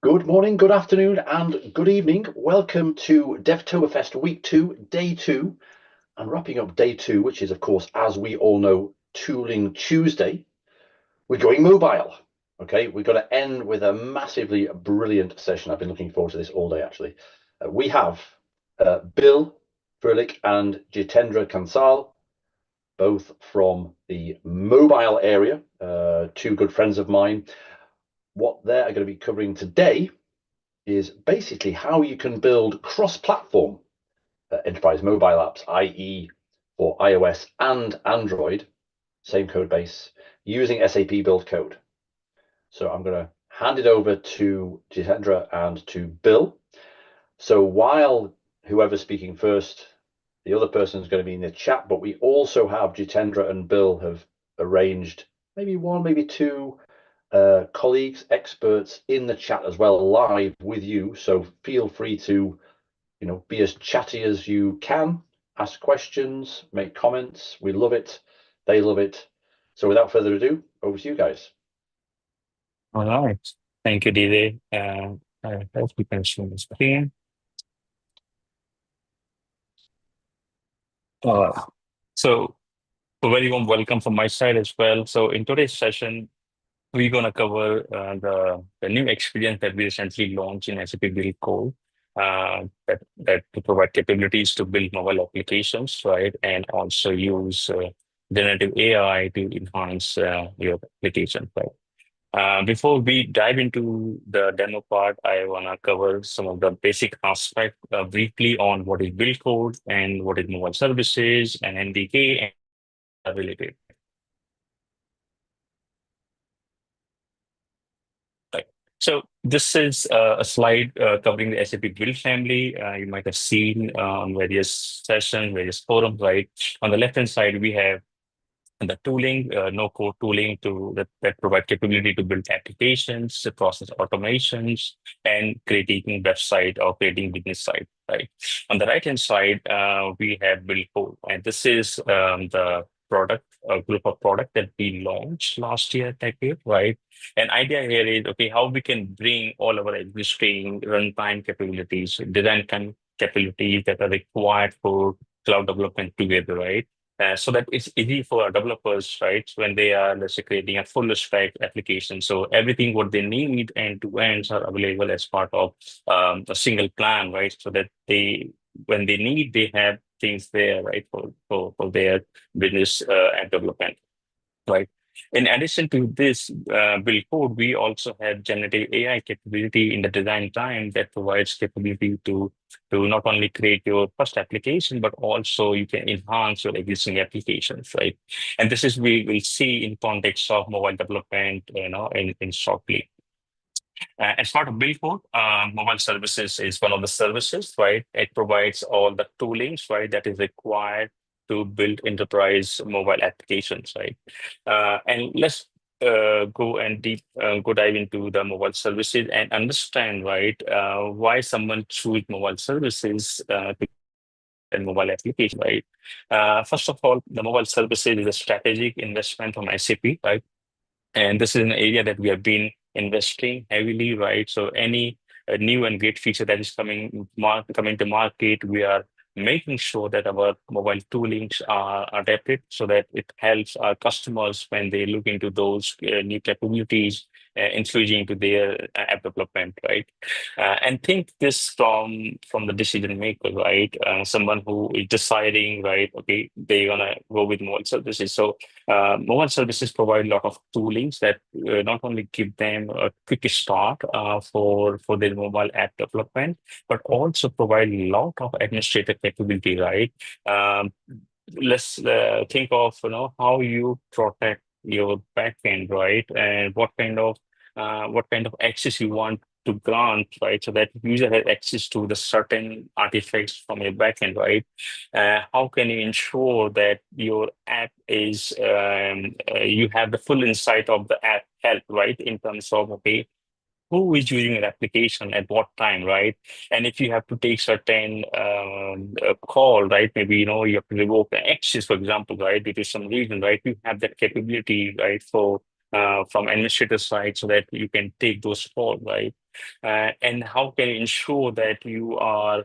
Good morning, good afternoon, and good evening. Welcome to Devtoberfest Week 2, Day 2, and wrapping up Day 2, which is, of course, as we all know, Tooling Tuesday. We're going mobile. Okay, we're going to end with a massively brilliant session. I've been looking forward to this all day, actually. We have Bill Froelich and Jitendra Kansal, both from the mobile area, two good friends of mine. What they're going to be covering today is basically how you can build cross-platform enterprise mobile apps, i.e. for iOS and Android, same code base, using SAP Build Code. So I'm going to hand it over to Jitendra and to Bill. So while whoever's speaking first, the other person is going to be in the chat, but we also have Jitendra and Bill have arranged maybe one, maybe two colleagues, experts in the chat as well, live with you. So feel free to, be as chatty as you can, ask questions, make comments. We love it. They love it. So without further ado, over to you guys. All right. Thank you, DJ. I hope you can show the screen. So a very warm welcome from my side as well. So in today's session, we're going to cover the new experience that we recently launched in SAP Build Code that to provide capabilities to build mobile applications, right? And also use generative AI to enhance your application, right? Before we dive into the demo part, I want to cover some of the basic aspects briefly on what is Build Code and what is mobile services and MDK and related. Right. So this is a slide covering the SAP Build family. You might have seen on various sessions, various forums, right? On the left-hand side, we have the tooling, no-code tooling that provide capability to build applications, process automations, and creating website or creating business site. Right. On the right-hand side, we have Build Code, and this is the product, a group of product that we launched last year, right? And idea here is okay, how we can bring all our existing runtime capabilities, design capabilities that are required for cloud development together, right? So that it's easy for our developers, right, when they are, let's say, creating a full stack application. So everything what they need end to ends are available as part of a single plan, right? So that when they need, they have things there, right, for their business and development, right? In addition to this build code, we also have generative AI capability in the design time that provides capability to not only create your first application, but also you can enhance your existing applications, right? And this is we will see in context of mobile development, in shortly. As part of Build Code, mobile services is one of the services, right? It provides all the toolings, right, that is required to build enterprise mobile applications, right? And let's go dive into the mobile services and understand, right, why someone choose mobile services to and mobile application, right? First of all, the mobile services is a strategic investment from SAP, right? And this is an area that we have been investing heavily, right? So any new and great feature that is coming to market, we are making sure that our mobile toolings are adapted so that it helps our customers when they look into those new capabilities, infusing into their app development, right? And think this from the decision maker, right? Someone who is deciding, right? Okay, they're gonna go with mobile services. So mobile services provide a lot of toolings that not only give them a quick start for their mobile app development, but also provide a lot of administrative capability, right? Let's think of how you protect your backend, right? And what kind of access you want to grant, right? So that user has access to the certain artifacts from your backend, right? How can you ensure that your app is you have the full insight of the app health, right? In terms of okay, who is using an application at what time, right? And if you have to take certain call, right? Maybe you have to revoke the access, for example, right? Due to some reason, right? You have that capability, right? For from administrator side so that you can take those calls, right? And how can you ensure that you are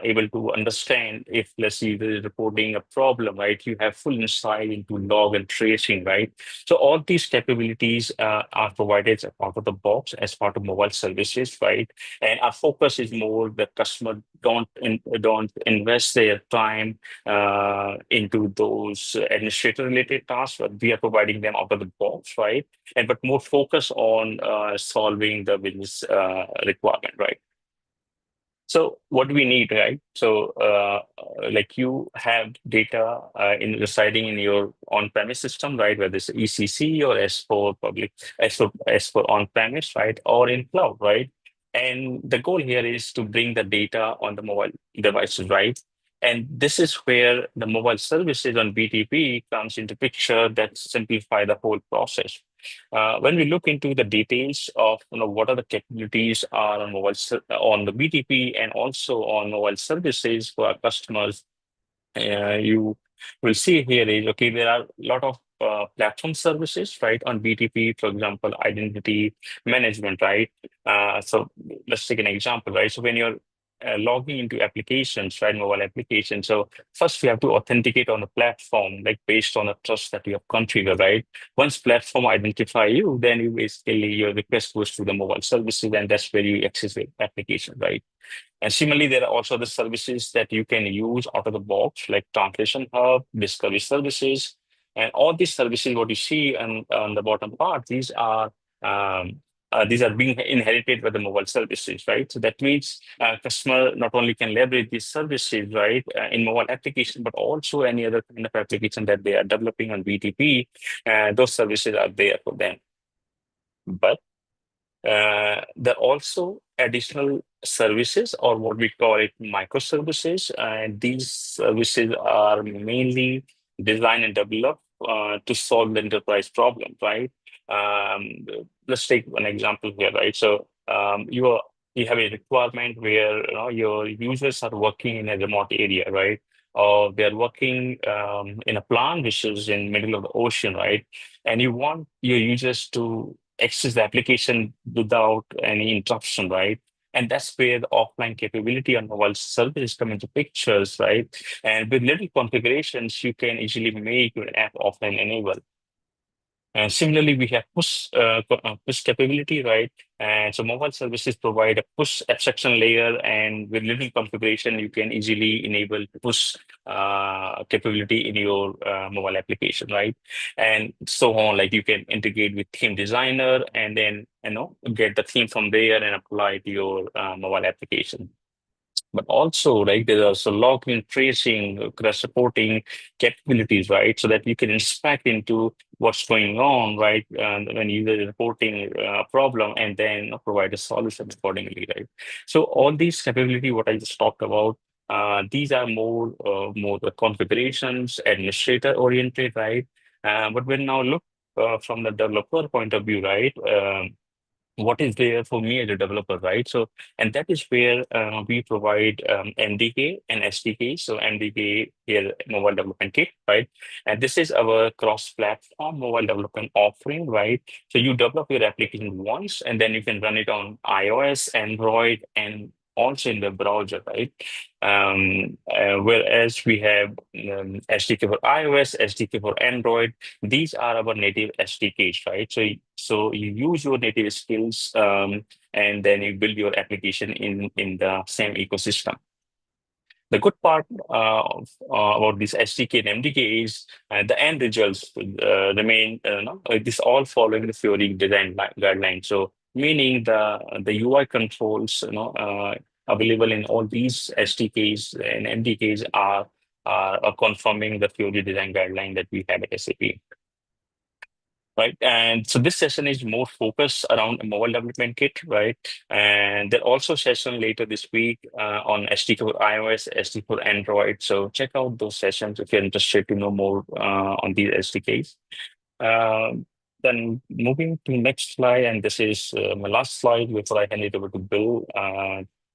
able to understand if, let's say, there is reporting a problem, right? You have full insight into log and tracing, right? So all these capabilities are provided as part of the box as part of mobile services, right? And our focus is more the customer don't invest their time into those administrator related tasks, but we are providing them out of the box, right? And but more focus on solving the business requirement, right? So what do we need, right? So like you have data in residing in your on-premise system, right? Whether it's ECC or S4 public, S4 on-premise, right? Or in cloud, right? And the goal here is to bring the data on the mobile devices, right? And this is where the mobile services on BTP comes into picture that simplify the whole process. When we look into the details of what are the capabilities are on on the BTP and also on mobile services for our customers, you will see here is okay. There are a lot of platform services, right, on BTP. For example, identity management, right? So let's take an example, right? So when you're logging into applications, right, mobile applications. So first we have to authenticate on the platform, like based on the trust that you have configured, right? Once platform identify you, then you basically your request goes to the mobile services, and that's where you access the application, right? And similarly, there are also the services that you can use out of the box, like Translation Hub, Discovery Services, and all these services. What you see on the bottom part, these are being inherited by the mobile services, right? So that means customer not only can leverage these services, right, in mobile application, but also any other kind of application that they are developing on BTP. Those services are there for them. But there are also additional services, or what we call it microservices, and these services are mainly designed and developed to solve the enterprise problem, right? Um, let's take one example here, right? So you have a requirement where your users are working in a remote area, right? Or they're working in a plant which is in middle of the ocean, right? And you want your users to access the application without any interruption, right? And that's where the offline capability on mobile services come into pictures, right? And with little configurations, you can easily make your app offline enabled. And similarly, we have push capability, right? And so mobile services provide a push abstraction layer, and with little configuration, you can easily enable push capability in your mobile application, right? And so on, like you can integrate with theme designer, and then get the theme from there and apply to your mobile application. But also, right, there's also login, tracing, crash reporting capabilities, right? So that you can inspect into what's going on, right? And when you're reporting a problem, and then provide a solution accordingly, right? So all these capability, what I just talked about, these are more the configurations, administrator oriented, right? But when now look from the developer point of view, right? What is there for me as a developer, right? So, and that is where we provide MDK and SDK. So MDK here, mobile development kit, right? And this is our cross-platform mobile development offering, right? So you develop your application once, and then you can run it on iOS, Android, and also in the browser, right? Whereas we have SDK for iOS, SDK for Android, these are our native SDKs, right? So you use your native skills, and then you build your application in the same ecosystem. The good part about this SDK and MDK is the end results remain this all following the Froelich design guidelines. So meaning the UI controls available in all these SDKs and MDKs are confirming the Froelich design guideline that we have at SAP. Right. And so this session is more focused around a mobile development kit, right? And there are also session later this week on SDK for iOS, SDK for Android. So check out those sessions if you're interested to know more on these SDKs. Then moving to next slide, and this is my last slide before I hand it over to Bill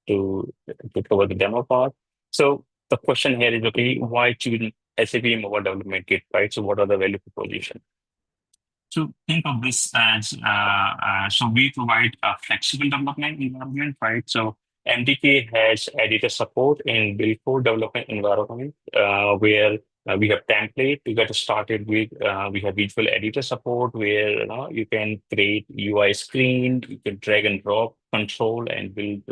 to, to cover the demo part. So the question here is, okay, why choose SAP mobile development kit, right? So what are the value proposition? So think of this as so we provide a flexible development environment, right? So MDK has editor support in Build Code development environment where we have template to get started with. We have visual editor support where you can create UI screen, you can drag and drop control and build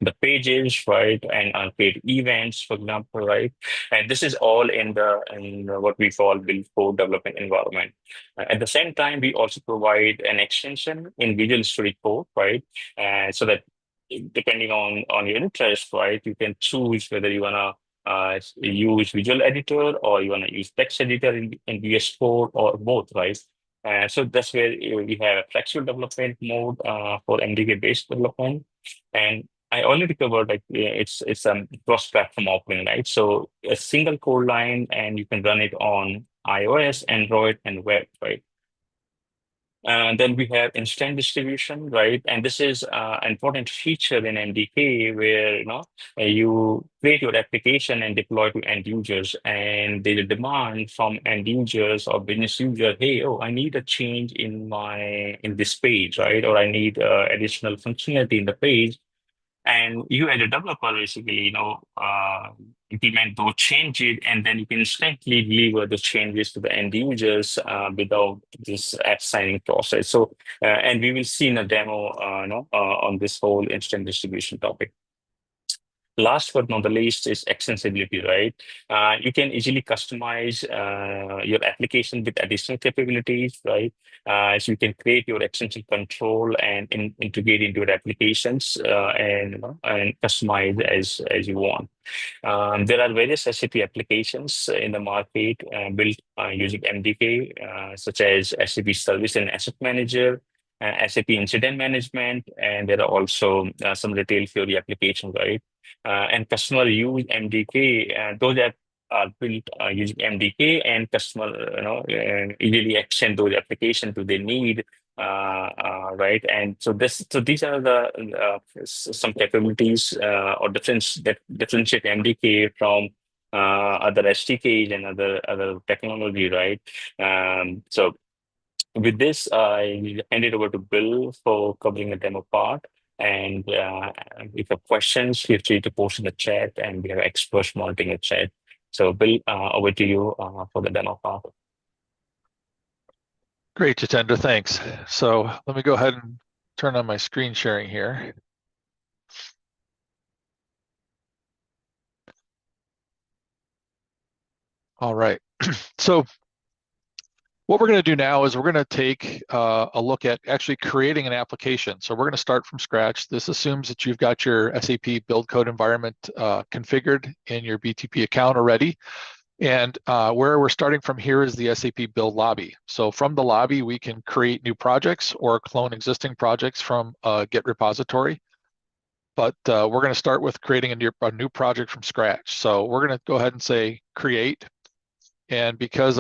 the pages, right? And create events, for example, right? And this is all in what we call Build Code development environment. At the same time, we also provide an extension in Visual Studio Code, right? So that depending on your interest, right, you can choose whether you wanna use Visual Editor or you wanna use text editor in VS Code or both, right? So that's where we have a flexible development mode for MDK based development, and I already covered like it's a cross-platform offering, right? So a single code line, and you can run it on iOS, Android, and web, right? And then we have instant distribution, right? And this is an important feature in MDK where you create your application and deploy to end users, and there's a demand from end users or business user, hey, oh, I need a change in this page, right? Or I need additional functionality in the page. And you as a developer basically, implement those changes, and then you can instantly deliver the changes to the end users without this app signing process. So, and we will see in a demo, on this whole instant distribution topic. Last but not the least is extensibility, right? You can easily customize your application with additional capabilities, right? So you can create your extension control and integrate into your applications and customize as you want. There are various SAP applications in the market built using MDK, such as SAP Service and Asset Manager, SAP Incident Management, and there are also some retail theory applications, right? And customer use MDK, those that are built using MDK, and customer, easily extend those applications to their need, right? And so these are the some capabilities or difference that differentiate MDK from other SDKs and other technology, right? So with this, I hand it over to Bill for covering the demo part. And if you have questions, feel free to post in the chat, and we have experts monitoring the chat. So, Bill, over to you for the demo part. Great, Jitendra, thanks. So let me go ahead and turn on my screen sharing here. All right, so what we're going to do now is we're going to take a look at actually creating an application. So we're going to start from scratch. This assumes that you've got your SAP Build Code environment configured in your BTP account already. And where we're starting from here is the SAP Build Lobby. So from the lobby, we can create new projects or clone existing projects from a Git repository. But we're going to start with creating a new project from scratch. So we're going to go ahead and say create. And because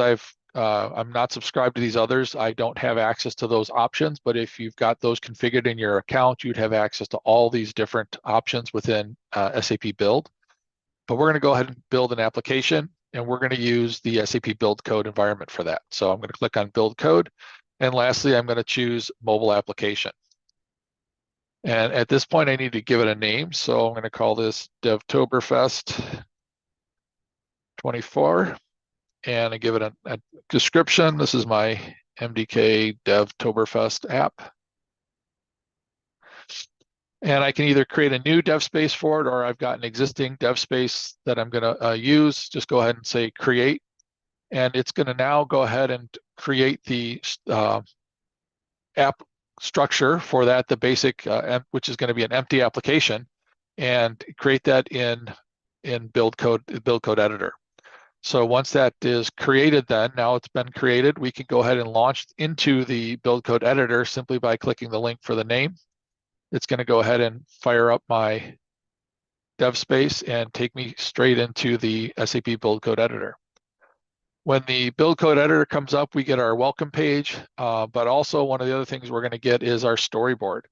I'm not subscribed to these others, I don't have access to those options. But if you've got those configured in your account, you'd have access to all these different options within SAP Build. But we're going to go ahead and build an application, and we're going to use the SAP Build Code environment for that. So I'm going to click on Build Code. And lastly, I'm going to choose Mobile Application. And at this point, I need to give it a name. So I'm going to call this Devtoberfest 24. And I give it a description. This is my MDK Devtoberfest app. And I can either create a new dev space for it, or I've got an existing dev space that I'm going to use. Just go ahead and say create. And it's going to now go ahead and create the app structure for that, the basic, which is going to be an empty application, and create that in Build Code editor. So once that is created, then now it's been created, we can go ahead and launch into the Build Code editor simply by clicking the link for the name. It's going to go ahead and fire up my dev space and take me straight into the SAP Build Code editor. When the Build Code editor comes up, we get our welcome page, but also one of the other things we're going to get is our storyboard.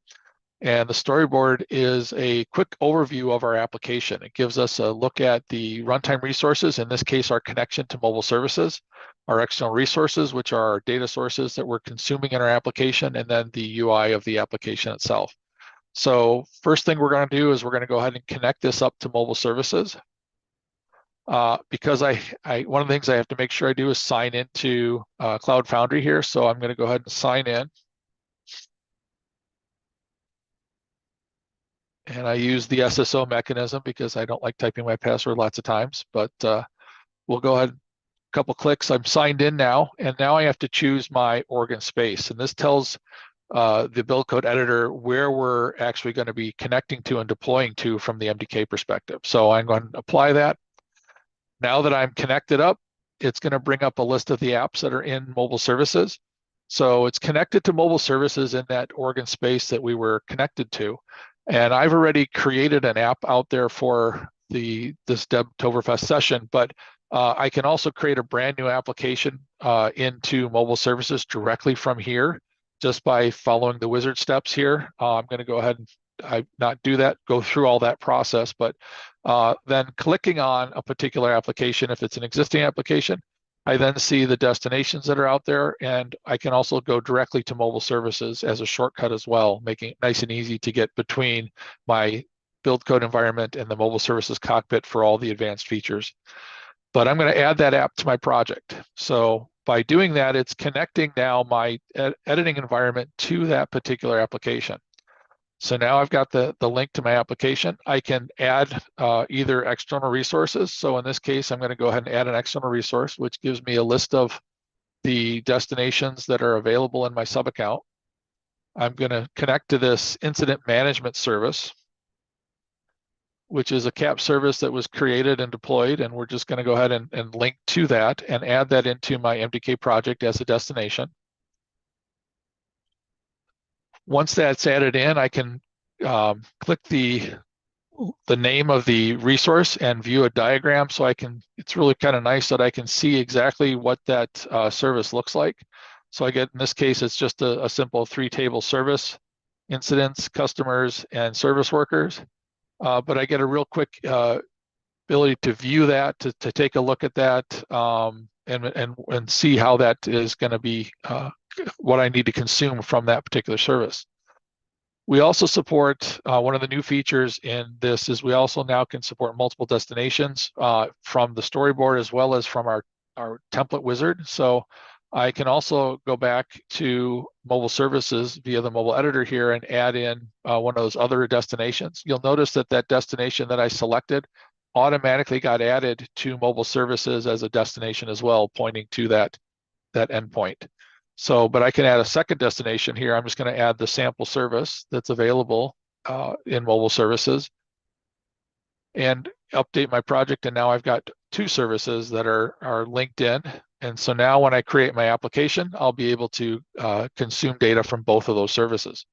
And the storyboard is a quick overview of our application. It gives us a look at the runtime resources, in this case, our connection to mobile services, our external resources, which are our data sources that we're consuming in our application, and then the UI of the application itself. So first thing we're going to do is we're going to go ahead and connect this up to mobile services. Because one of the things I have to make sure I do is sign into Cloud Foundry here. So I'm going to go ahead and sign in. And I use the SSO mechanism because I don't like typing my password lots of times, but we'll go ahead, a couple clicks. I'm signed in now, and now I have to choose my organ space. And this tells the build code editor where we're actually going to be connecting to and deploying to from the MDK perspective. So I'm going to apply that. Now that I'm connected up, it's going to bring up a list of the apps that are in mobile services. So it's connected to mobile services in that organ space that we were connected to. And I've already created an app out there for this Devtoberfest session, but I can also create a brand new application into mobile services directly from here, just by following the wizard steps here. I'm going to go ahead and not do that, go through all that process, but then clicking on a particular application, if it's an existing application, I then see the destinations that are out there, and I can also go directly to mobile services as a shortcut as well, making it nice and easy to get between my build code environment and the mobile services cockpit for all the advanced features. But I'm going to add that app to my project. So by doing that, it's connecting now my editing environment to that particular application. So now I've got the link to my application. I can add either external resources. So in this case, I'm going to go ahead and add an external resource, which gives me a list of the destinations that are available in my sub account. I'm going to connect to this incident management service, which is a CAP service that was created and deployed. And we're just going to go ahead and link to that and add that into my MDK project as a destination. Once that's added in, I can click the name of the resource and view a diagram. So it's really kind of nice that I can see exactly what that service looks like. So I get, in this case, it's just a simple 3-table service: incidents, customers, and service workers. But I get a real quick ability to view that, to take a look at that, and see how that is going to be what I need to consume from that particular service. We also support, one of the new features in this is we also now can support multiple destinations from the storyboard as well as from our template wizard. So I can also go back to mobile services via the mobile editor here and add in one of those other destinations. You'll notice that that destination that I selected automatically got added to mobile services as a destination as well, pointing to that endpoint. So, but I can add a second destination here. I'm just going to add the sample service that's available in mobile services and update my project. And now I've got 2 services that are linked in. And so now when I create my application, I'll be able to consume data from both of those services.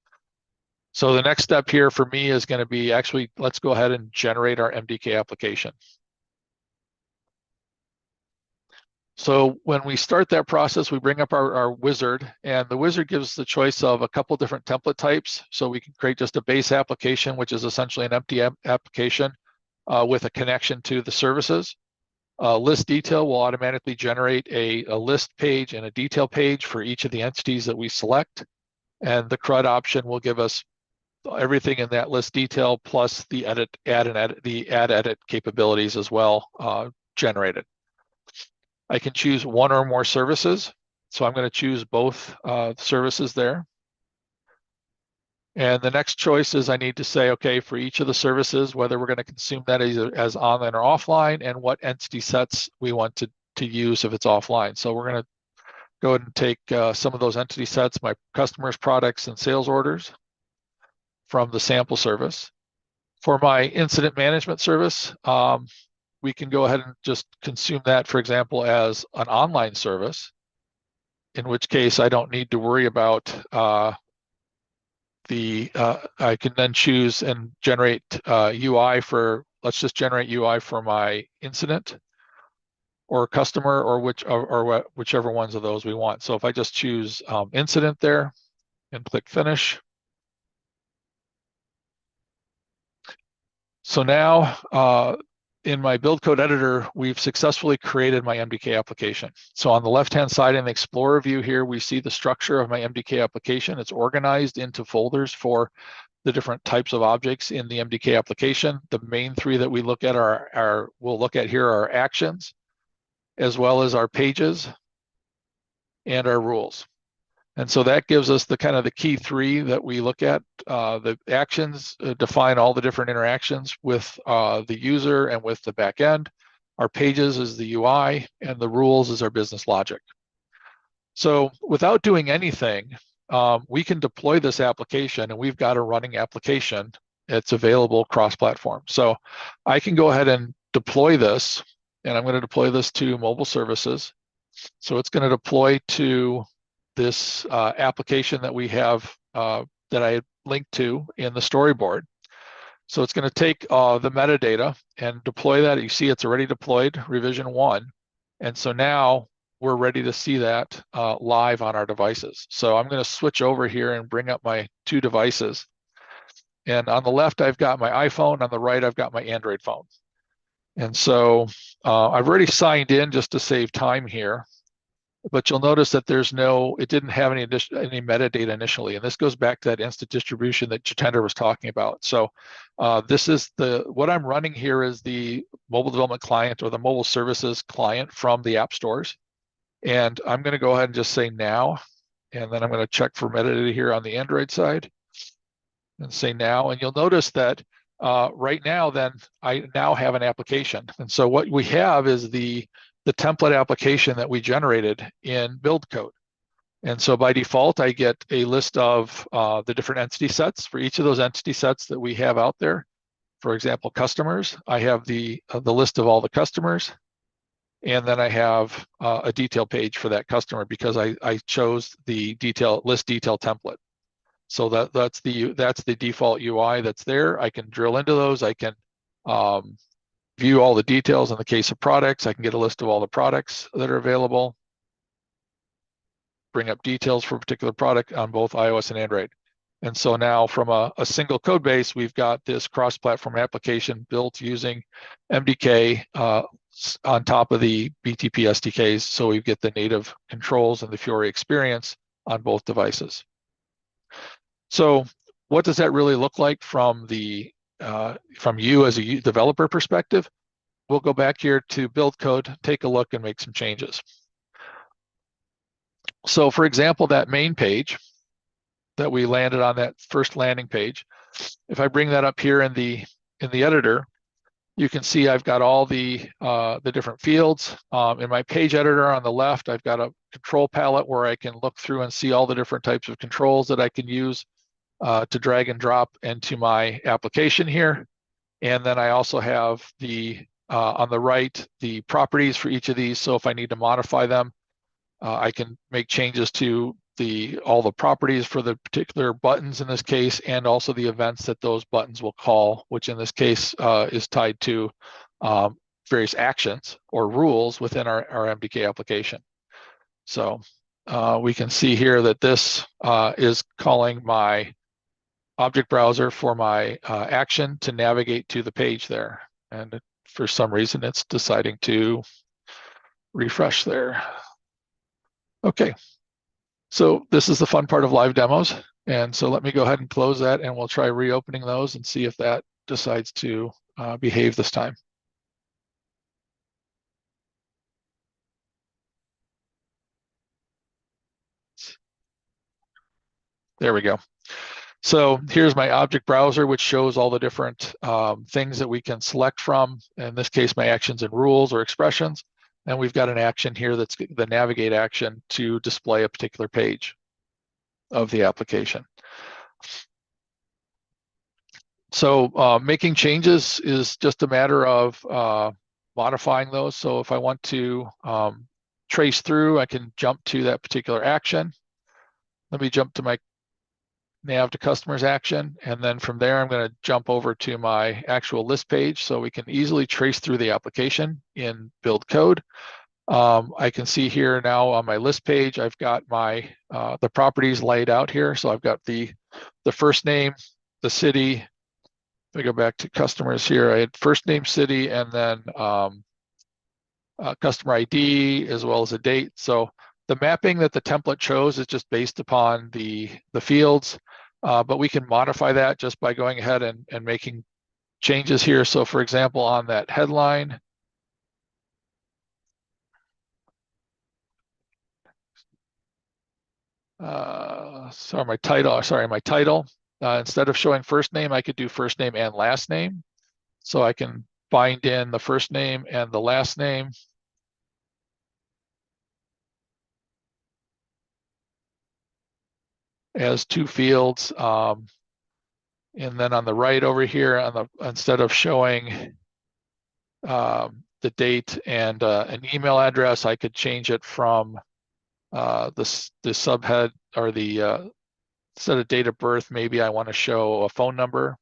So the next step here for me is going to be actually, let's go ahead and generate our MDK application. So when we start that process, we bring up our wizard, and the wizard gives the choice of a couple different template types. So we can create just a base application, which is essentially an empty application with a connection to the services. List detail will automatically generate a list page and a detail page for each of the entities that we select. And the CRUD option will give us everything in that list detail plus the add edit capabilities as well generated. I can choose one or more services. So I'm going to choose both services there. And the next choice is I need to say, okay, for each of the services, whether we're going to consume that as online or offline, and what entity sets we want to use if it's offline. So we're going to go ahead and take some of those entity sets, my customers, products, and sales orders from the sample service. For my incident management service, we can go ahead and just consume that, for example, as an online service, in which case I don't need to worry about I can then choose and generate UI for, let's just generate UI for my incident or customer or whichever ones of those we want. So if I just choose incident there and click finish, So now in my build code editor, we've successfully created my MDK application. So on the left-hand side in the Explorer view here, we see the structure of my MDK application. It's organized into folders for the different types of objects in the MDK application. The main three that we look at we'll look at here are actions, as well as our pages and our rules. And so that gives us the kind of the key three that we look at. The actions define all the different interactions with the user and with the back end. Our pages is the UI, and the rules is our business logic. So without doing anything, we can deploy this application, and we've got a running application. It's available cross-platform. So I can go ahead and deploy this, and I'm going to deploy this to mobile services. So it's going to deploy to this application that we have that I linked to in the storyboard. So it's going to take the metadata and deploy that. You see it's already deployed, revision 1. And so now we're ready to see that live on our devices. So I'm going to switch over here and bring up my 2 devices. And on the left, I've got my iPhone. On the right, I've got my Android phone. And so I've already signed in just to save time here. But you'll notice that it didn't have any metadata initially. And this goes back to that instant distribution that Jitendra was talking about. So this is what I'm running here is the mobile development client or the mobile services client from the app stores. And I'm going to go ahead and just say now, and then I'm going to check for metadata here on the Android side and say now. And you'll notice that right now, then I now have an application. And so what we have is the template application that we generated in Build Code. And so by default, I get a list of the different entity sets for each of those entity sets that we have out there. For example, customers, I have the list of all the customers. And then I have a detail page for that customer because I chose the list detail template. So that's the default UI that's there. I can drill into those. I can view all the details in the case of products. I can get a list of all the products that are available, bring up details for a particular product on both iOS and Android. And so now from a single code base, we've got this cross-platform application built using MDK on top of the BTP SDKs. So we get the native controls and the Fiori experience on both devices. So what does that really look like from you as a developer perspective? We'll go back here to Build Code, take a look, and make some changes. So for example, that main page that we landed on, that first landing page, if I bring that up here in the editor, you can see I've got all the different fields. In my page editor on the left, I've got a control palette where I can look through and see all the different types of controls that I can use to drag and drop into my application here. And then I also have on the right, the properties for each of these. So if I need to modify them, I can make changes to all the properties for the particular buttons in this case, and also the events that those buttons will call, which in this case is tied to various actions or rules within our MDK application. So we can see here that this is calling my object browser for my action to navigate to the page there. And for some reason, it's deciding to refresh there. Okay, so this is the fun part of live demos. And so let me go ahead and close that, and we'll try reopening those and see if that decides to behave this time. There we go. So here's my object browser, which shows all the different things that we can select from. In this case, my actions and rules or expressions. And we've got an action here that's the navigate action to display a particular page of the application. So making changes is just a matter of modifying those. So if I want to trace through, I can jump to that particular action. Let me jump to my nav to customers action. And then from there, I'm going to jump over to my actual list page so we can easily trace through the application in Build Code. I can see here now on my list page, I've got my the properties laid out here. So I've got the first name, the city, if I go back to customers here, I had first name, city, and then customer ID as well as a date. So the mapping that the template chose is just based upon the fields, but we can modify that just by going ahead and making changes here. So for example, on that headline, my title, instead of showing first name, I could do first name and last name. So I can bind in the first name and the last name. As two fields. And then on the right over here, instead of showing the date and an email address, I could change it from the subhead or the instead of date of birth, maybe I want to show a phone number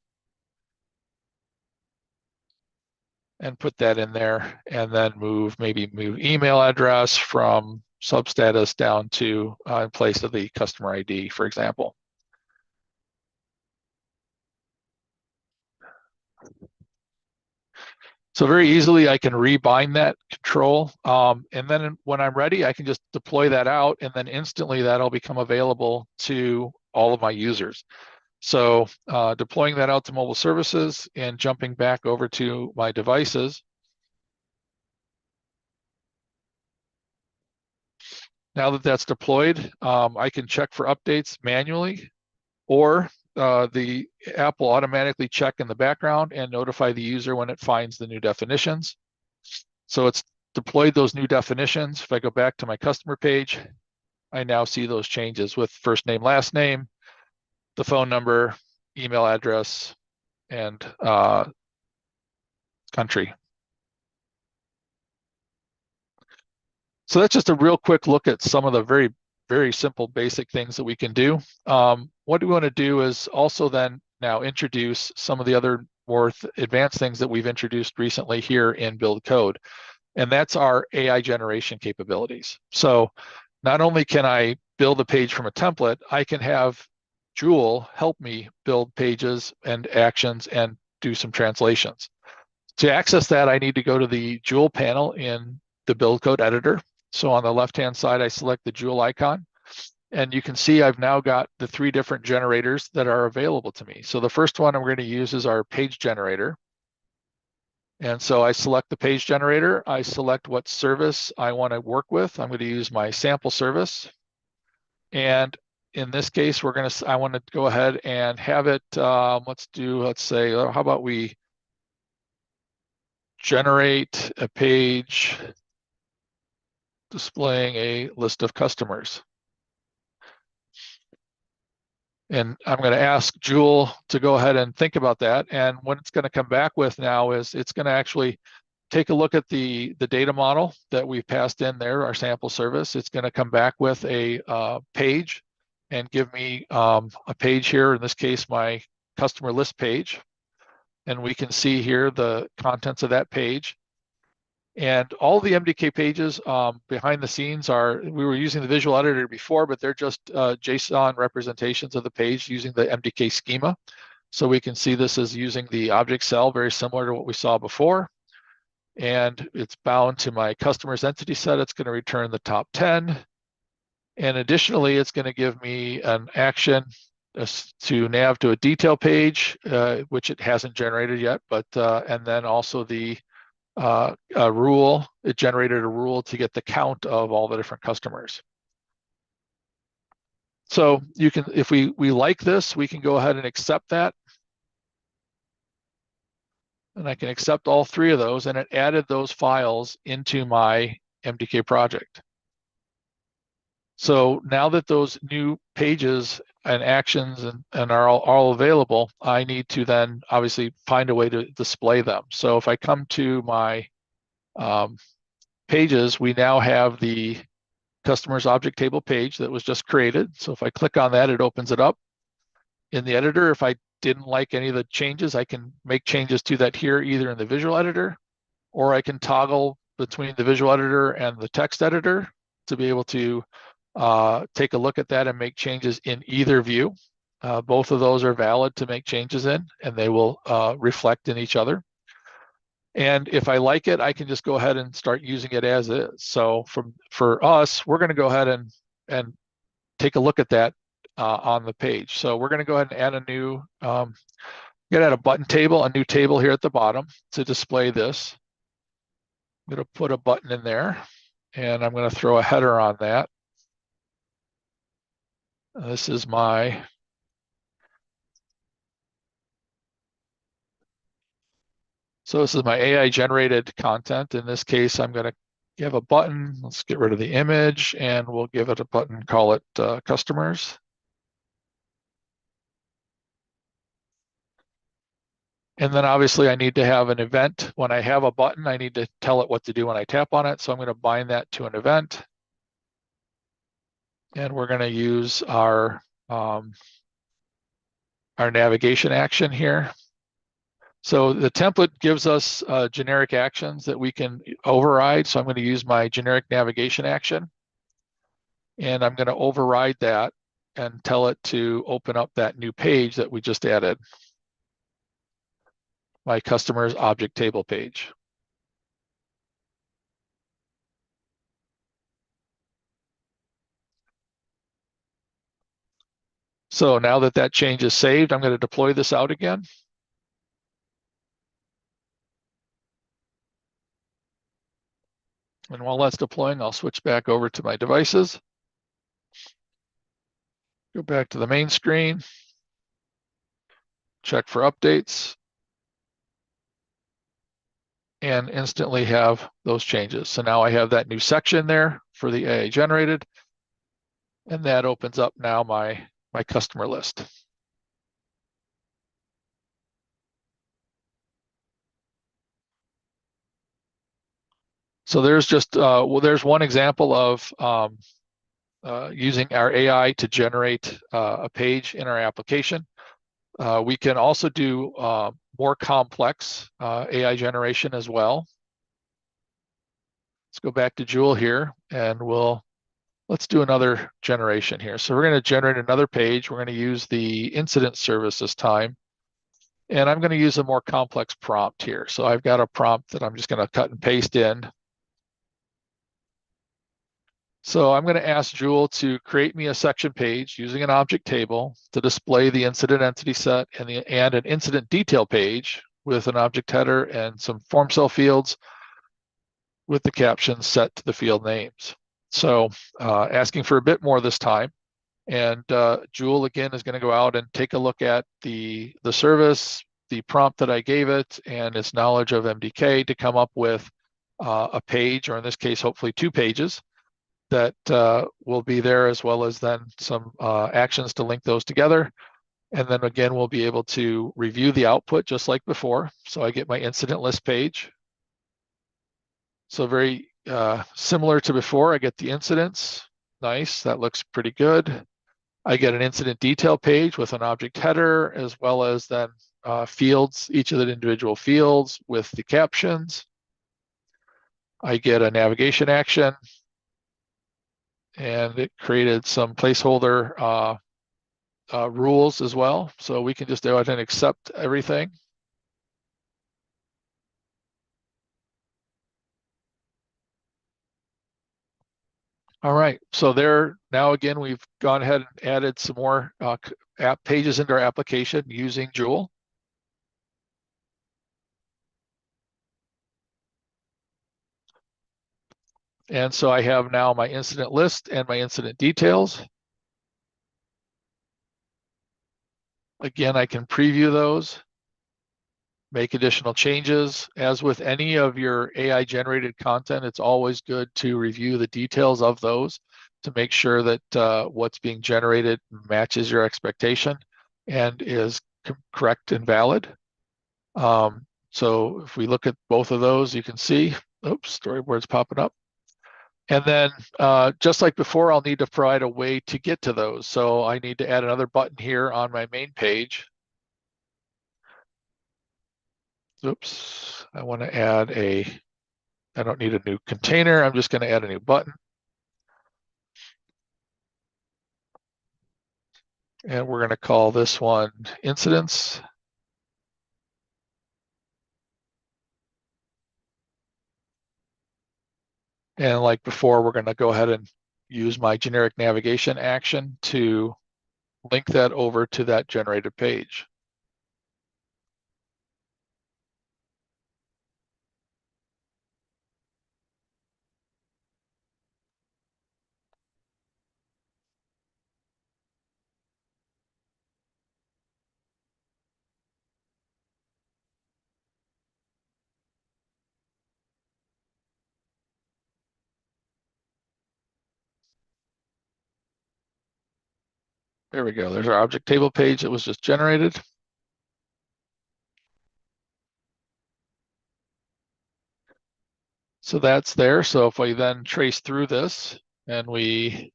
and put that in there, and then move email address from substatus down to in place of the customer ID, for example. So very easily I can rebind that control, and then when I'm ready, I can just deploy that out, and then instantly that'll become available to all of my users. So deploying that out to mobile services and jumping back over to my devices. Now that that's deployed, I can check for updates manually, or the app will automatically check in the background and notify the user when it finds the new definitions. So it's deployed those new definitions. If I go back to my customer page, I now see those changes with first name, last name, the phone number, email address, and country. So that's just a real quick look at some of the very, very simple basic things that we can do. What we want to do is also then now introduce some of the other more advanced things that we've introduced recently here in Build Code, and that's our AI generation capabilities. So not only can I build a page from a template, I can have Joule help me build pages and actions and do some translations. To access that, I need to go to the Joule panel in the Build Code editor. So on the left-hand side, I select the Joule icon, and you can see I've now got the 3 different generators that are available to me. So the first one I'm going to use is our page generator. And so I select the page generator. I select what service I want to work with. I'm going to use my sample service. And in this case, I want to go ahead and have it, let's say, how about we generate a page displaying a list of customers. And I'm going to ask Joule to go ahead and think about that. And what it's going to come back with now is it's going to actually take a look at the data model that we've passed in there, our sample service. It's going to come back with a page and give me a page here, in this case, my customer list page. And we can see here the contents of that page. And all the MDK pages behind the scenes we were using the visual editor before, but they're just JSON representations of the page using the MDK schema. So we can see this as using the object cell, very similar to what we saw before. And it's bound to my customer's entity set. It's going to return the top 10. And additionally, it's going to give me an action to nav to a detail page, which it hasn't generated yet, but and then also the a rule. It generated a rule to get the count of all the different customers. So you can, if we like this, we can go ahead and accept that. And I can accept all 3 of those, and it added those files into my MDK project. So now that those new pages and actions and are all available, I need to then obviously find a way to display them. So if I come to my pages, we now have the customers object table page that was just created. So if I click on that, it opens it up. In the editor, if I didn't like any of the changes, I can make changes to that here, either in the visual editor, or I can toggle between the visual editor and the text editor to be able to take a look at that and make changes in either view. Both of those are valid to make changes in, and they will reflect in each other. And if I like it, I can just go ahead and start using it as is. So for us, we're going to go ahead and take a look at that on the page. So we're going to go ahead and add a new, add a button table, a new table here at the bottom to display this. I'm going to put a button in there, and I'm going to throw a header on that. This is my AI generated content. In this case, I'm going to give a button. Let's get rid of the image, and we'll give it a button, call it customers. And then obviously I need to have an event. When I have a button, I need to tell it what to do when I tap on it. So I'm going to bind that to an event. And we're going to use our navigation action here. So the template gives us generic actions that we can override. So I'm going to use my generic navigation action. And I'm going to override that and tell it to open up that new page that we just added, my customers object table page. So now that that change is saved, I'm going to deploy this out again. And while that's deploying, I'll switch back over to my devices. Go back to the main screen. Check for updates. And instantly have those changes. So now I have that new section there for the AI generated. And that opens up now my customer list. So there's just, there's one example of using our AI to generate a page in our application. We can also do more complex AI generation as well. Let's go back to Joule here, and let's do another generation here. So we're going to generate another page. We're going to use the incident service this time. And I'm going to use a more complex prompt here. So I've got a prompt that I'm just going to cut and paste in. So I'm going to ask Joule to create me a section page using an object table to display the incident entity set and an incident detail page with an object header and some form cell fields with the captions set to the field names. So asking for a bit more this time. And Joule again is going to go out and take a look at the service, the prompt that I gave it, and its knowledge of MDK to come up with a page, or in this case, hopefully 2 pages that will be there, as well as then some actions to link those together. And then again, we'll be able to review the output just like before. So I get my incident list page. So very similar to before, I get the incidents. Nice, that looks pretty good. I get an incident detail page with an object header, as well as then fields, each of the individual fields with the captions. I get a navigation action, and it created some placeholder rules as well. So we can just go ahead and accept everything. All right, so there, now again, we've gone ahead and added some more app pages into our application using Joule. And so I have now my incident list and my incident details. Again, I can preview those, make additional changes. As with any of your AI generated content, it's always good to review the details of those to make sure that what's being generated matches your expectation and is correct and valid. So if we look at both of those, you can see, oops, storyboard's popping up. And then just like before, I'll need to provide a way to get to those. So I need to add another button here on my main page. Oops, I want to add I don't need a new container. I'm just going to add a new button. And we're going to call this one incidents. And like before, we're going to go ahead and use my generic navigation action to link that over to that generated page. There we go. There's our object table page that was just generated. So that's there. So if we then trace through this and we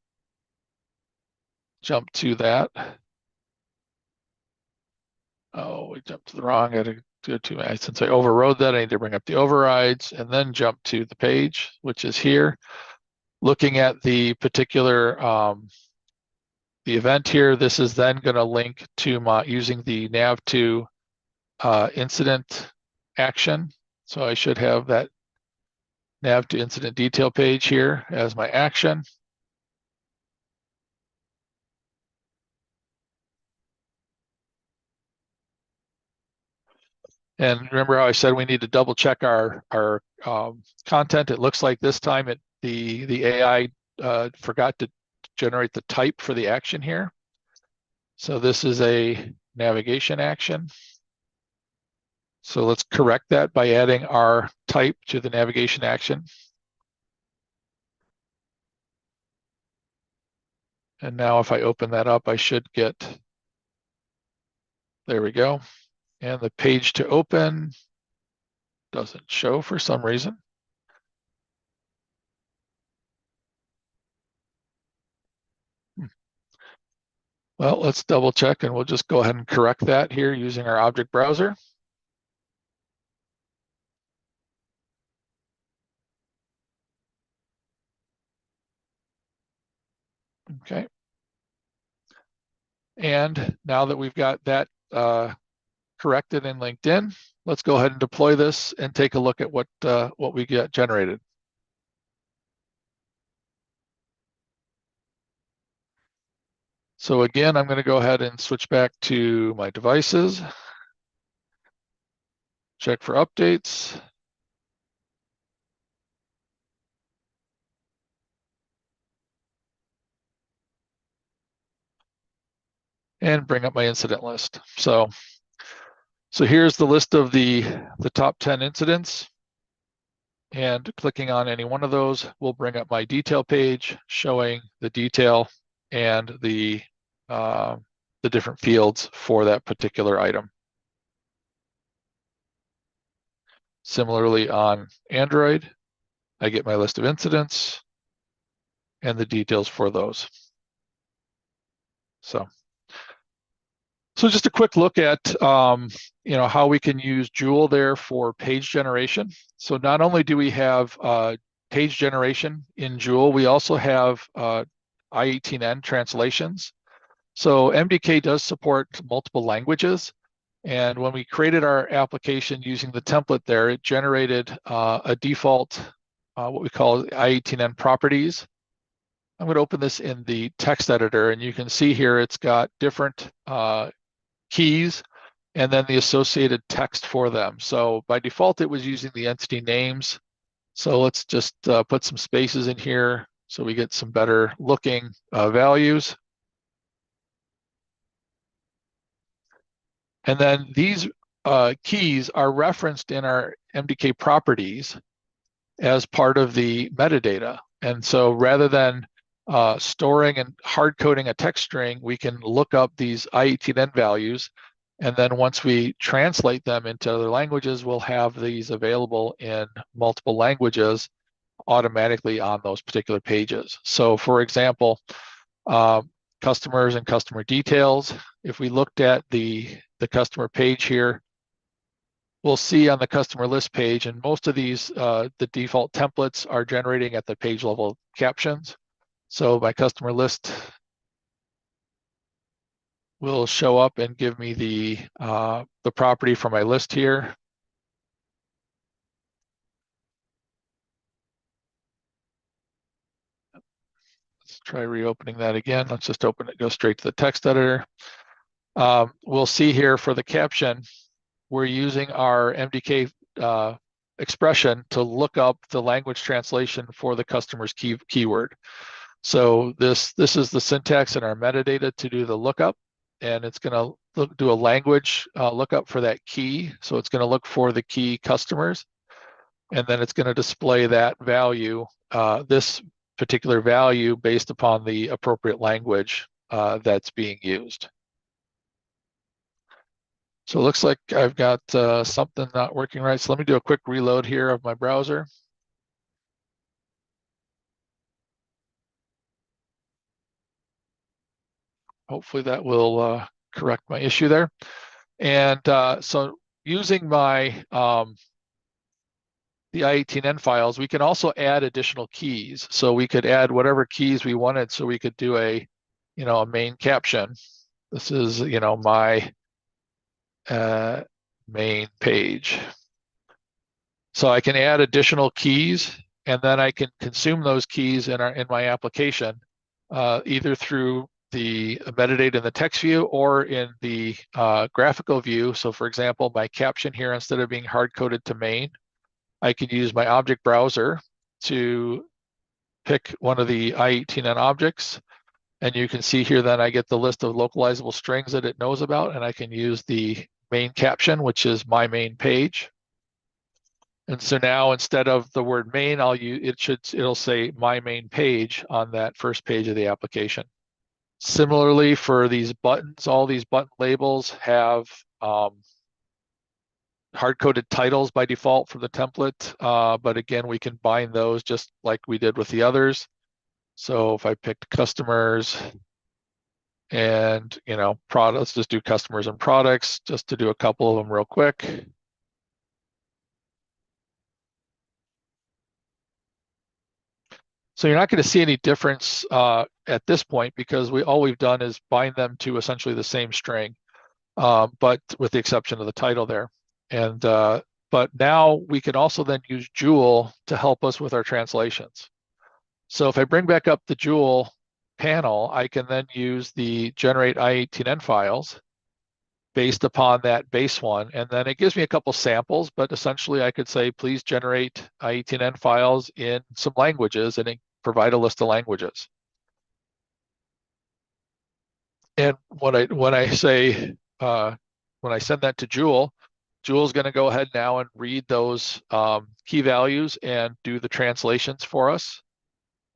jump to that. Oh, we jumped to the wrong. I had to go to, since I overrode that, I need to bring up the overrides and then jump to the page, which is here. Looking at the particular the event here, this is then going to link to my using the nav2 incident action. So I should have that nav2 incident detail page here as my action. And remember how I said we need to double check our content. It looks like this time the AI forgot to generate the type for the action here. So this is a navigation action. So let's correct that by adding our type to the navigation action. And now if I open that up, I should get, there we go. And the page to open doesn't show for some reason. Well, let's double check and we'll just go ahead and correct that here using our object browser. Okay. And now that we've got that corrected in LinkedIn, let's go ahead and deploy this and take a look at what we get generated. So again, I'm going to go ahead and switch back to my devices, check for updates. And bring up my incident list. So here's the list of the top 10 incidents. And clicking on any one of those will bring up my detail page showing the detail and the different fields for that particular item. Similarly on Android, I get my list of incidents and the details for those. So just a quick look at how we can use Joule there for page generation. So not only do we have page generation in Joule, we also have I18N translations. So MDK does support multiple languages. And when we created our application using the template there, it generated a default, what we call I18N properties. I'm going to open this in the text editor, and you can see here it's got different keys and then the associated text for them. So by default, it was using the entity names. So let's just put some spaces in here so we get some better looking values. And then these keys are referenced in our MDK properties as part of the metadata. And so rather than storing and hard coding a text string, we can look up these I18N values. And then once we translate them into other languages, we'll have these available in multiple languages automatically on those particular pages. So for example, customers and customer details, if we looked at the customer page here, we'll see on the customer list page, and most of these, the default templates are generating at the page level captions. So my customer list will show up and give me the property for my list here. Let's try reopening that again. Let's just open it, go straight to the text editor. We'll see here for the caption, we're using our MDK expression to look up the language translation for the customer's keyword. So this is the syntax in our metadata to do the lookup, and it's going to do a language lookup for that key. So it's going to look for the key customers, and then it's going to display that value, this particular value, based upon the appropriate language that's being used. So it looks like I've got something not working right. So let me do a quick reload here of my browser. Hopefully that will correct my issue there. And so using my the I18N files, we can also add additional keys. So we could add whatever keys we wanted. So we could do a main caption. This is my main page. So I can add additional keys, and then I can consume those keys in my application, either through the metadata in the text view or in the graphical view. So for example, my caption here, instead of being hard-coded to main, I can use my object browser to pick one of the I18N objects. And you can see here that I get the list of localizable strings that it knows about, and I can use the main caption, which is my main page. And so now instead of the word main, it'll say my main page on that first page of the application. Similarly, for these buttons, all these button labels have hard-coded titles by default for the template, but again, we can bind those just like we did with the others. So if I picked customers and products, let's just do customers and products, just to do a couple of them real quick. So you're not going to see any difference at this point, because all we've done is bind them to essentially the same string, but with the exception of the title there. And but now we can also then use Joule to help us with our translations. So if I bring back up the Joule panel, I can then use the generate I18N files based upon that base one. And then it gives me a couple samples, but essentially I could say, please generate I18N files in some languages, and provide a list of languages. And when I send that to Joule, Joule's going to go ahead now and read those key values and do the translations for us,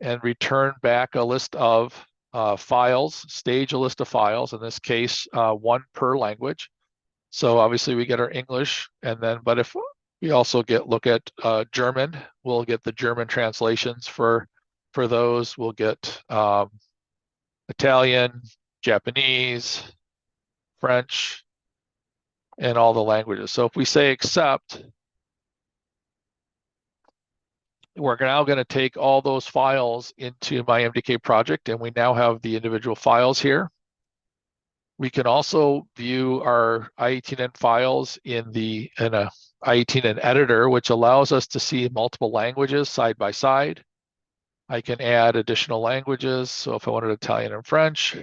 and return back a list of files, stage a list of files, in this case, one per language. So obviously we get our English, and then, but if we also look at German, we'll get the German translations for those. We'll get Italian, Japanese, French, and all the languages. So if we say accept, we're now going to take all those files into my MDK project, and we now have the individual files here. We can also view our I18N files in a I18N editor, which allows us to see multiple languages side by side. I can add additional languages. So if I wanted Italian and French,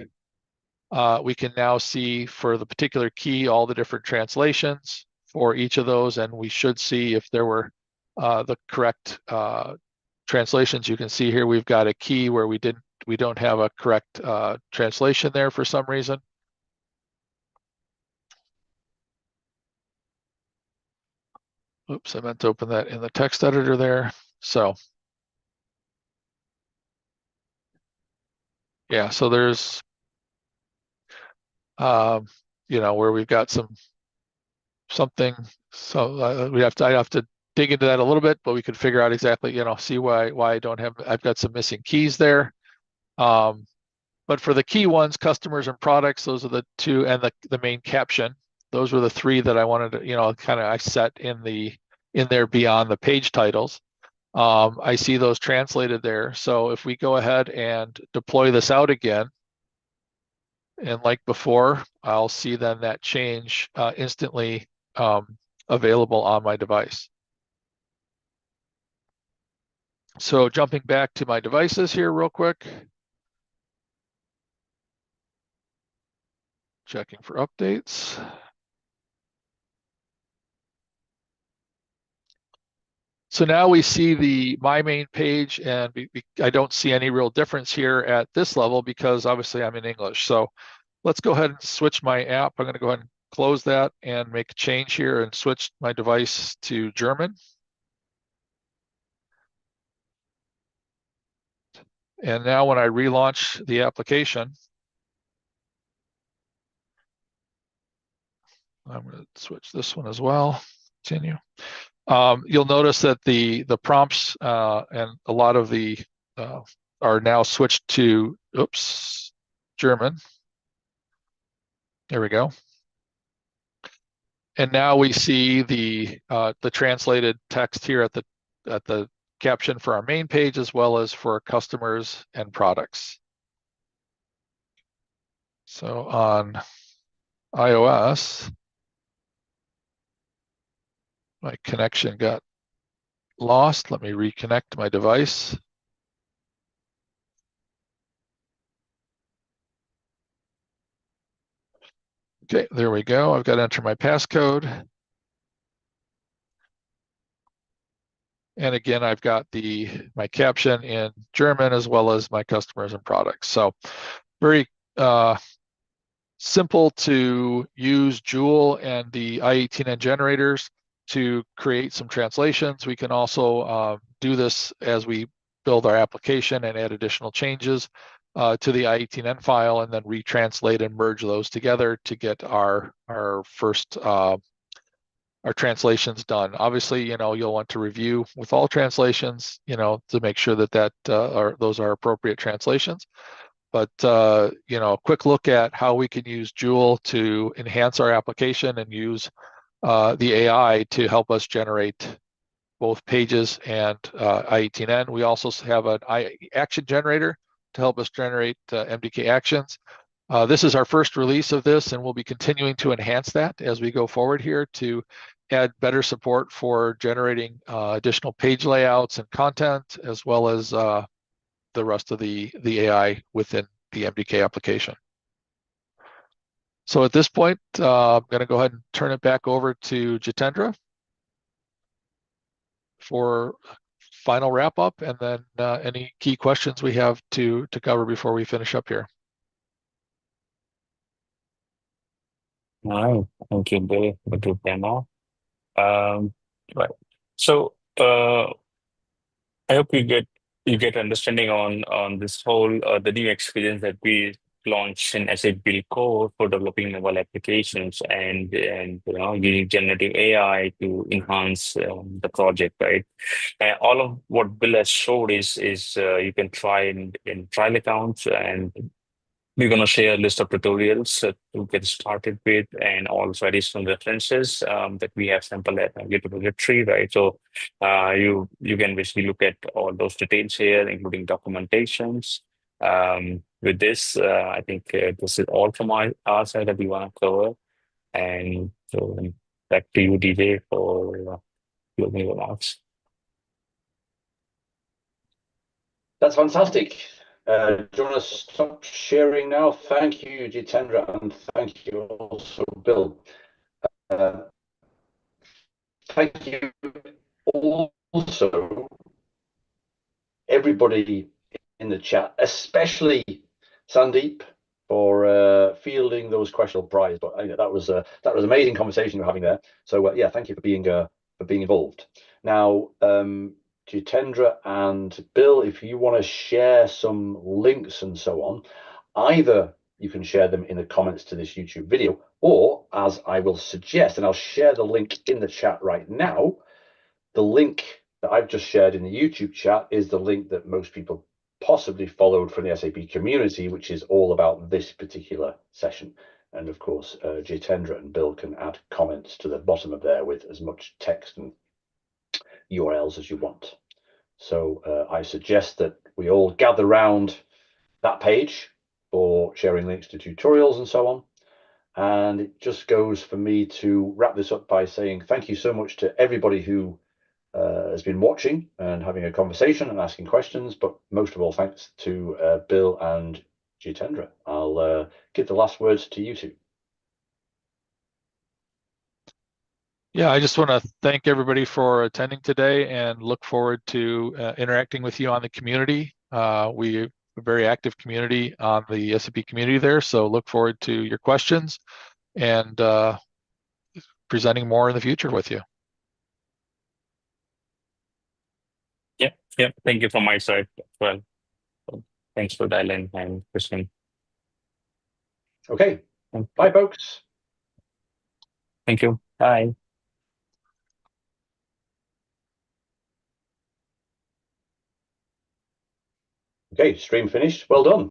we can now see for the particular key all the different translations for each of those, and we should see if there were the correct translations. You can see here we've got a key where we don't have a correct translation there for some reason. Oops, I meant to open that in the text editor there. So yeah, so there's where we've got something. So I'd have to dig into that a little bit, but we could figure out exactly, see why I've got some missing keys there. But for the key ones, customers and products, those are the two, and the main caption, those were the three that I wanted to, I set in there beyond the page titles. I see those translated there. So if we go ahead and deploy this out again, And like before, I'll see then that change instantly available on my device. So jumping back to my devices here real quick. Checking for updates. So now we see my main page, and I don't see any real difference here at this level because obviously I'm in English. So let's go ahead and switch my app. I'm going to go ahead and close that and make a change here and switch my device to German. And now when I relaunch the application, I'm going to switch this one as well. Continue. You'll notice that the prompts and a lot of the are now switched to German. There we go. And now we see the translated text here at the caption for our main page as well as for customers and products. So on iOS, my connection got lost. Let me reconnect my device. Okay, there we go. I've got to enter my passcode. And again, I've got my caption in German as well as my customers and products. So very simple to use Joule and the i18n generators to create some translations. We can also do this as we build our application and add additional changes to the i18n file and then retranslate and merge those together to get our first our translations done. Obviously, you'll want to review with all translations, to make sure that those are appropriate translations. But a quick look at how we can use Joule to enhance our application and use the AI to help us generate both pages and i18n. We also have an action generator to help us generate MDK actions. This is our first release of this, and we'll be continuing to enhance that as we go forward here to add better support for generating additional page layouts and content, as well as the rest of the AI within the MDK application. So at this point, I'm going to go ahead and turn it back over to Jitendra for final wrap up, and then any key questions we have to cover before we finish up here. All right, thank you, Bill, for the good demo. Right. So I hope you get understanding on this whole the new experience that we launched in SAP Build Code for developing mobile applications and using generative AI to enhance the project, right? And all of what Bill has showed is you can try in trial accounts, and we're going to share a list of tutorials to get started with, and also additional references that we have sampled at GitHub repository, right? So you can basically look at all those details here, including documentations. With this, I think this is all from our side that we want to cover. And so back to you, DJ, for closing remarks. That's fantastic. Do you want to stop sharing now? Thank you, Jitendra, and thank you also, Bill. Thank you also, everybody in the chat, especially Sandeep, for fielding those questions prize. But that was amazing conversation we're having there. So yeah, thank you for being involved. Now, Jitendra and Bill, if you want to share some links and so on, either you can share them in the comments to this YouTube video, or as I will suggest, and I'll share the link in the chat right now, the link that I've just shared in the YouTube chat is the link that most people possibly followed from the SAP community, which is all about this particular session. And of course, Jitendra and Bill can add comments to the bottom of there with as much text and URLs as you want. So I suggest that we all gather round that page for sharing links to tutorials and so on. And it just goes for me to wrap this up by saying thank you so much to everybody who has been watching and having a conversation and asking questions, but most of all, thanks to Bill and Jitendra. I'll give the last words to you two. Yeah, I just want to thank everybody for attending today and look forward to interacting with you on the community. We have a very active community on the SAP community there, so look forward to your questions and presenting more in the future with you. Yeah. Thank you from my side as well. So thanks for dialing and listening. Okay. Bye, folks. Thank you. Bye. Okay, stream finished. Well done.